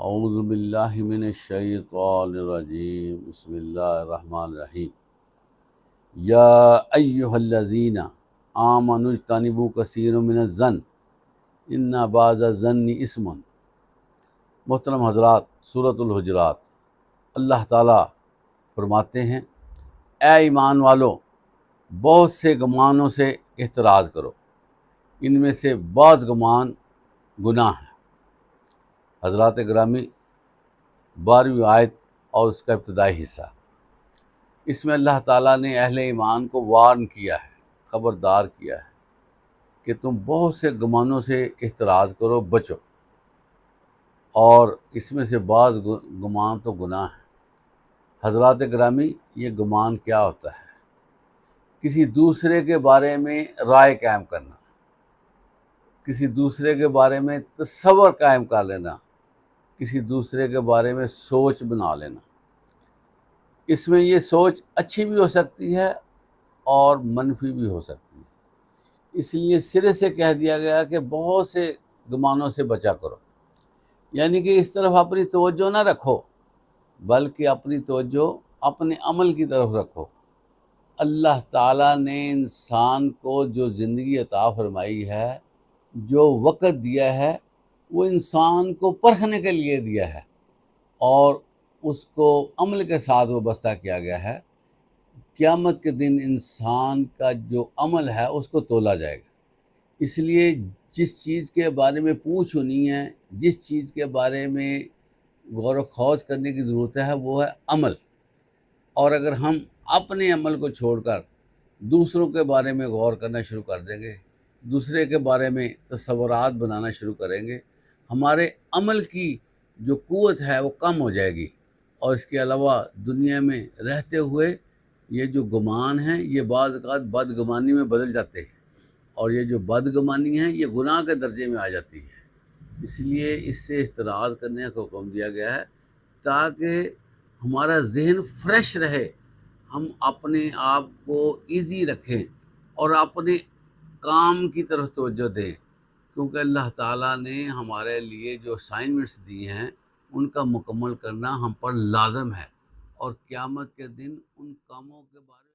اعوذ باللہ من الشیطان الرجیم بسم اللہ الرحمن الرحیم یا ایہا الذین آمنوا اجتنبوا کثیرا من الظن ان بعض الظن اسم۔ محترم حضرات، سورۃ الحجرات، اللہ تعالیٰ فرماتے ہیں اے ایمان والو، بہت سے گمانوں سے احتراز کرو، ان میں سے بعض گمان گناہ ہیں۔ حضرات گرامی، 12ویں آیت اور اس کا ابتدائی حصہ، اس میں اللہ تعالیٰ نے اہل ایمان کو وارن کیا ہے، خبردار کیا ہے کہ تم بہت سے گمانوں سے احتراز کرو، بچو، اور اس میں سے بعض گمان تو گناہ ہیں۔ حضرات گرامی، یہ گمان کیا ہوتا ہے؟ کسی دوسرے کے بارے میں رائے قائم کرنا، کسی دوسرے کے بارے میں تصور قائم کر لینا، کسی دوسرے کے بارے میں سوچ بنا لینا۔ اس میں یہ سوچ اچھی بھی ہو سکتی ہے اور منفی بھی ہو سکتی ہے، اس لیے سرے سے کہہ دیا گیا کہ بہت سے گمانوں سے بچا کرو، یعنی کہ اس طرف اپنی توجہ نہ رکھو، بلکہ اپنی توجہ اپنے عمل کی طرف رکھو۔ اللہ تعالیٰ نے انسان کو جو زندگی عطا فرمائی ہے، جو وقت دیا ہے، وہ انسان کو پرکھنے کے لیے دیا ہے، اور اس کو عمل کے ساتھ وابستہ کیا گیا ہے۔ قیامت کے دن انسان کا جو عمل ہے اس کو تولا جائے گا۔ اس لیے جس چیز کے بارے میں پوچھ ہونی ہے، جس چیز کے بارے میں غور و خوض کرنے کی ضرورت ہے، وہ ہے عمل۔ اور اگر ہم اپنے عمل کو چھوڑ کر دوسروں کے بارے میں غور کرنا شروع کر دیں گے، دوسرے کے بارے میں تصورات بنانا شروع کریں گے، ہمارے عمل کی جو قوت ہے وہ کم ہو جائے گی، اور اس کے علاوہ دنیا میں رہتے ہوئے یہ جو گمان ہیں یہ بعض اوقات بدگمانی میں بدل جاتے ہیں، اور یہ جو بدگمانی ہے یہ گناہ کے درجے میں آ جاتی ہے۔ اس لیے اس سے احتراز کرنے کا حکم دیا گیا ہے تاکہ ہمارا ذہن فریش رہے، ہم اپنے آپ کو ایزی رکھیں اور اپنے کام کی طرف توجہ دیں، کیونکہ اللہ تعالیٰ نے ہمارے لیے جو اسائنمنٹس دی ہیں ان کا مکمل کرنا ہم پر لازم ہے، اور قیامت کے دن ان کاموں کے بارے